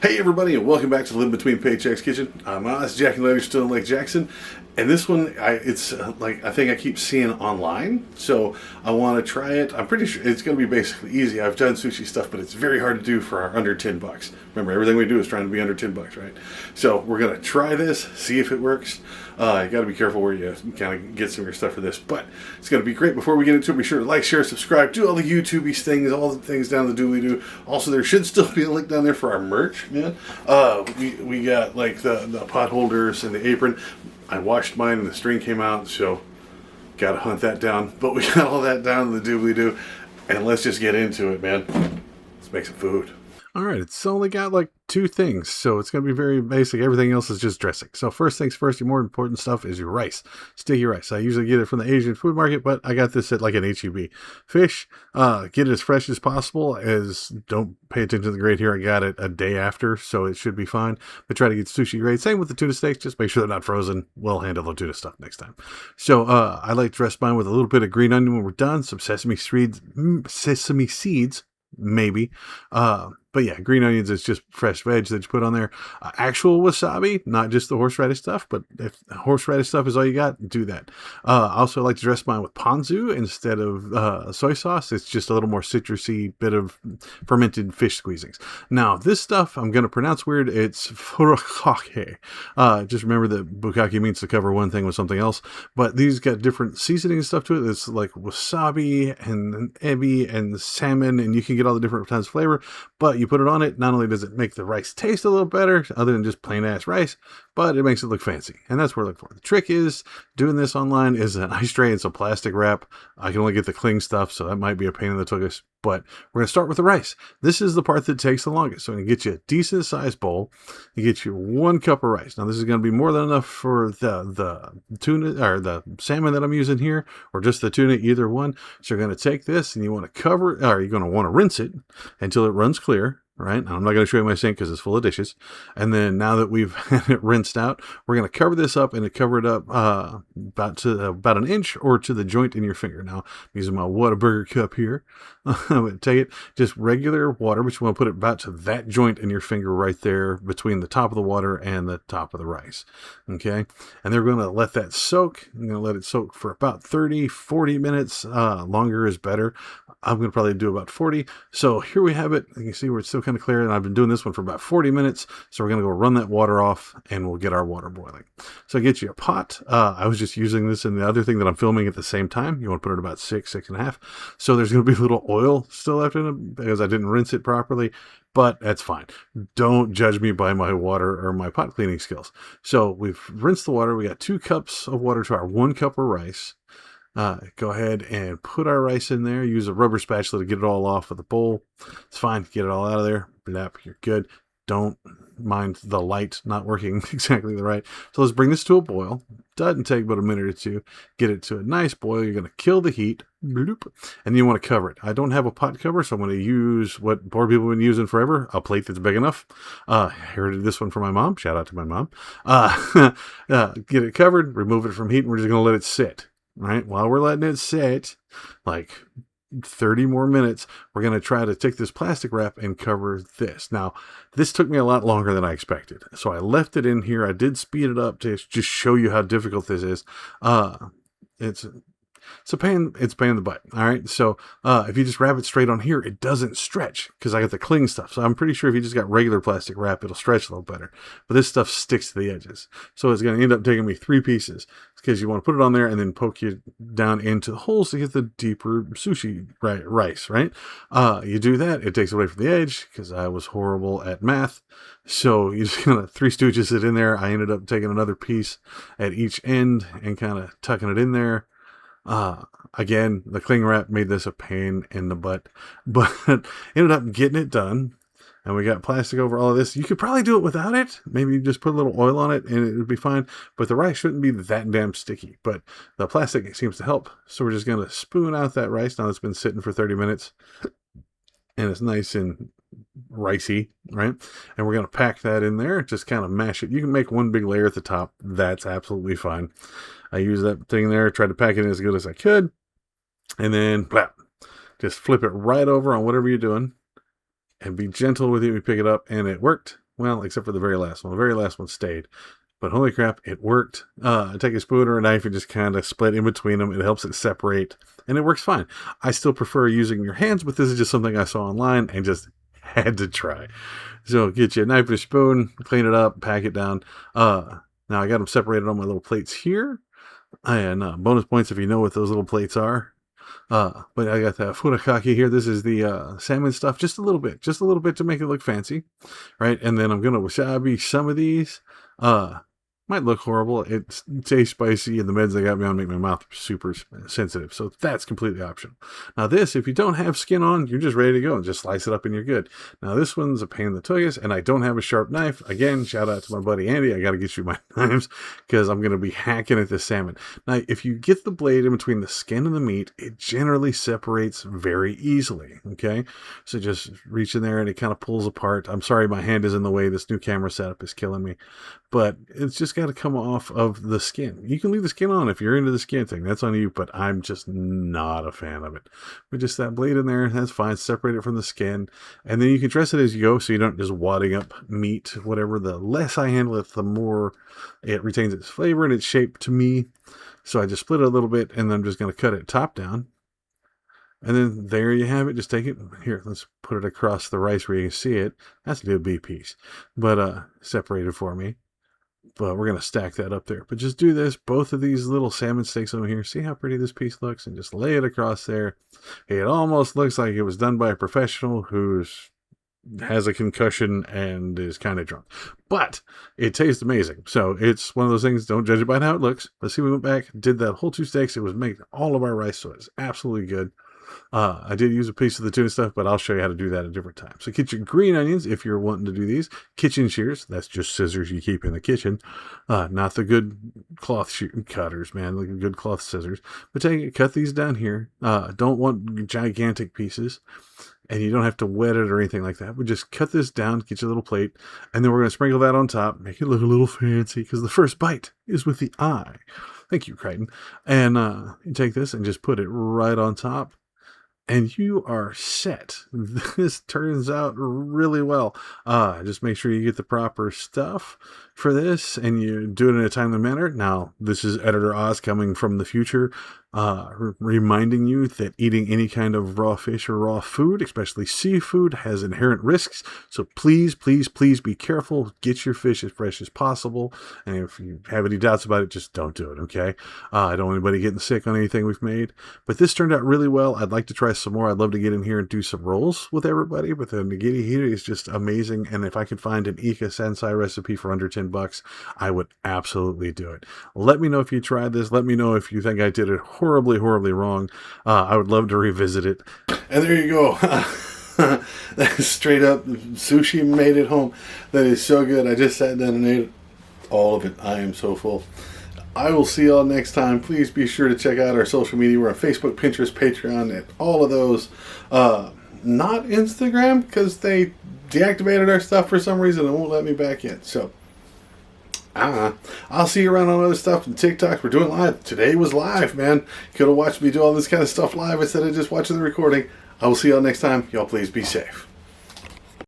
Hey everybody, and welcome back to Live Between Paychecks Kitchen. I'm Oz, Jack and Later, still in Lake Jackson, and this one, it's like I think I keep seeing online, so I want to try it. I'm pretty sure it's going to be basically easy. I've done sushi stuff, but it's very hard to do for our under $10. Remember, everything we do is trying to be under $10, right? So we're going to try this, see if it works. You got to be careful where you kind of get some of your stuff for this, but it's going to be great. Before we get into it, be sure to like, share, subscribe, do all the YouTube things, all the things down the doobly doo. Also, there should still be a link down there for our merch, man. We got like the pot holders and the apron. I washed mine and the string came out, so got to hunt that down. But we got all that down in the doobly doo, and let's just get into it, man. Let's make some food. All right, it's only got like two things, so it's going to be very basic. Everything else is just dressing. So first things first, your more important stuff is your rice. Sticky rice. I usually get it from the Asian food market, but I got this at like an HEB. Fish, get it as fresh as possible. Don't pay attention to the grade here. I got it a day after, so it should be fine. But try to get sushi grade. Same with the tuna steaks. Just make sure they're not frozen. We'll handle the tuna stuff next time. So I like to dress mine with a little bit of green onion when we're done. Some sesame seeds, maybe. But yeah, green onions is just fresh veg that you put on there. Actual wasabi, not just the horseradish stuff, but if horseradish stuff is all you got, do that. I also like to dress mine with ponzu instead of soy sauce. It's just a little more citrusy bit of fermented fish squeezings. Now, this stuff I'm going to pronounce weird. It's furikake. Just remember that bukkake means to cover one thing with something else. But these got different seasoning and stuff to it. It's like wasabi and ebi and salmon, and you can get all the different kinds of flavor. But you put it on it, not only does it make the rice taste a little better, other than just plain ass rice, but it makes it look fancy. And that's what I look for. The trick is doing this online is an ice tray and some plastic wrap. I can only get the cling stuff, so that might be a pain in the tuchus. But we're going to start with the rice. This is the part that takes the longest. So I'm going to get you a decent sized bowl. You get you 1 cup of rice. Now this is going to be more than enough for the tuna or the salmon that I'm using here, or just the tuna, either one. So you're going to take this and you want to cover, or you're going to want to rinse it until it runs clear. Right? Now, I'm not going to show you my sink because it's full of dishes. And then now that we've had it rinsed out, we're going to cover this up and cover it up about an inch or to the joint in your finger. Now, I'm using my Whataburger cup here. I'm going to take it, just regular water, but you want to put it about to that joint in your finger right there between the top of the water and the top of the rice. Okay? And they're going to let that soak. I'm going to let it soak for about 30, 40 minutes. Longer is better. I'm going to probably do about 40. So here we have it. You can see where it's still kind of clear, and I've been doing this one for about 40 minutes. So we're going to go run that water off, and we'll get our water boiling. So get you a pot. I was just using this in the other thing that I'm filming at the same time. You want to put it about 6.5. So there's going to be a little oil still left in it because I didn't rinse it properly, but that's fine. Don't judge me by my water or my pot cleaning skills. So we've rinsed the water. We got 2 cups of water to our 1 cup of rice. Go ahead and put our rice in there. Use a rubber spatula to get it all off of the bowl. It's fine. Get it all out of there. Blap, you're good. Don't mind the light not working exactly the right. So let's bring this to a boil. Doesn't take but a minute or two. Get it to a nice boil. You're going to kill the heat. Bloop, and you want to cover it. I don't have a pot cover, so I'm going to use what poor people have been using forever, a plate that's big enough. I inherited this one from my mom. Shout out to my mom. Get it covered. Remove it from heat, and we're just going to let it sit. Right, while we're letting it sit, like 30 more minutes, we're going to try to take this plastic wrap and cover this. Now, this took me a lot longer than I expected. So I left it in here. I did speed it up to just show you how difficult this is. It's a pain in the butt. All right. So if you just wrap it straight on here, it doesn't stretch because I got the cling stuff. So I'm pretty sure if you just got regular plastic wrap, it'll stretch a little better. But this stuff sticks to the edges. So it's going to end up taking me 3 pieces because you want to put it on there and then poke you down into the holes to get the deeper sushi rice, right? You do that. It takes away from the edge because I was horrible at math. So you just kind of 3 stooges it in there. I ended up taking another piece at each end and kind of tucking it in there. Again, the cling wrap made this a pain in the butt, but ended up getting it done. And we got plastic over all of this. You could probably do it without it. Maybe you just put a little oil on it and it would be fine. But the rice shouldn't be that damn sticky. But the plastic seems to help. So we're just going to spoon out that rice. Now it's been sitting for 30 minutes. And it's nice and ricey, right? And we're going to pack that in there. Just kind of mash it. You can make one big layer at the top. That's absolutely fine. I used that thing there. Tried to pack it in as good as I could. And then, blap. Just flip it right over on whatever you're doing. And be gentle with it when you pick it up. And it worked. Well, except for the very last one. The very last one stayed. But holy crap, it worked. Take a spoon or a knife and just kind of split in between them. It helps it separate, and it works fine. I still prefer using your hands, but this is just something I saw online and just had to try. So get you a knife and a spoon, clean it up, pack it down. Now I got them separated on my little plates here. And bonus points if you know what those little plates are. But I got the furikake here. This is the salmon stuff, just a little bit to make it look fancy, right? And then I'm gonna wasabi some of these. Might look horrible. It tastes spicy, and the meds they got me on make my mouth super sensitive. So that's completely optional. Now this, if you don't have skin on, you're just ready to go and just slice it up and you're good. Now this one's a pain in the tuchus, and I don't have a sharp knife. Again, shout out to my buddy Andy. I got to get you my knives because I'm going to be hacking at this salmon. Now, if you get the blade in between the skin and the meat, it generally separates very easily. Okay, so just reach in there and it kind of pulls apart. I'm sorry, my hand is in the way. This new camera setup is killing me, but it's just got to come off of the skin. You can leave the skin on if you're into the skin thing. That's on you, but I'm just not a fan of it. But just that blade in there, that's fine. Separate it from the skin. And then you can dress it as you go so you don't just wadding up meat, whatever. The less I handle it, the more it retains its flavor and its shape to me. So I just split it a little bit, and then I'm just going to cut it top down. And then there you have it. Just take it. Here, let's put it across the rice where you can see it. That's a good big piece. But separated for me. But we're going to stack that up there. But just do this. Both of these little salmon steaks over here. See how pretty this piece looks? And just lay it across there. It almost looks like it was done by a professional who has a concussion and is kind of drunk. But it tastes amazing. So it's one of those things, don't judge it by how it looks. Let's see, we went back, did that whole 2 steaks. It was making all of our rice, so it's absolutely good. I did use a piece of the tuna stuff, but I'll show you how to do that at a different time. So get your green onions if you're wanting to do these. Kitchen shears, that's just scissors you keep in the kitchen. Not the good cloth cutters, man, like good cloth scissors. But take it, cut these down here. Don't want gigantic pieces. And you don't have to wet it or anything like that. We just cut this down, get your little plate, and then we're going to sprinkle that on top, make it look a little fancy, because the first bite is with the eye. Thank you, Crichton. And you take this and just put it right on top. And you are set. This turns out really well. Just make sure you get the proper stuff for this and you do it in a timely manner. Now, this is Editor Oz coming from the future, reminding you that eating any kind of raw fish or raw food, especially seafood, has inherent risks. So please, please, please be careful. Get your fish as fresh as possible. And if you have any doubts about it, just don't do it, okay? I don't want anybody getting sick on anything we've made. But this turned out really well. I'd like to try some more. I'd love to get in here and do some rolls with everybody. But the nigiri here is just amazing. And if I could find an Ika Sensei recipe for under $10, I would absolutely do it. Let me know if you tried this. Let me know if you think I did it horribly, horribly wrong. I would love to revisit it. And there you go. That's straight up sushi made at home. That is so good. I just sat down and ate all of it. I am so full. I will see y'all next time. Please be sure to check out our social media. We're on Facebook, Pinterest, Patreon, and all of those. Not Instagram, because they deactivated our stuff for some reason and won't let me back in. So, I'll see you around on other stuff and TikTok. We're doing live. Today was live, man. Could have watched me do all this kind of stuff live instead of just watching the recording. I will see y'all next time. Y'all please be safe.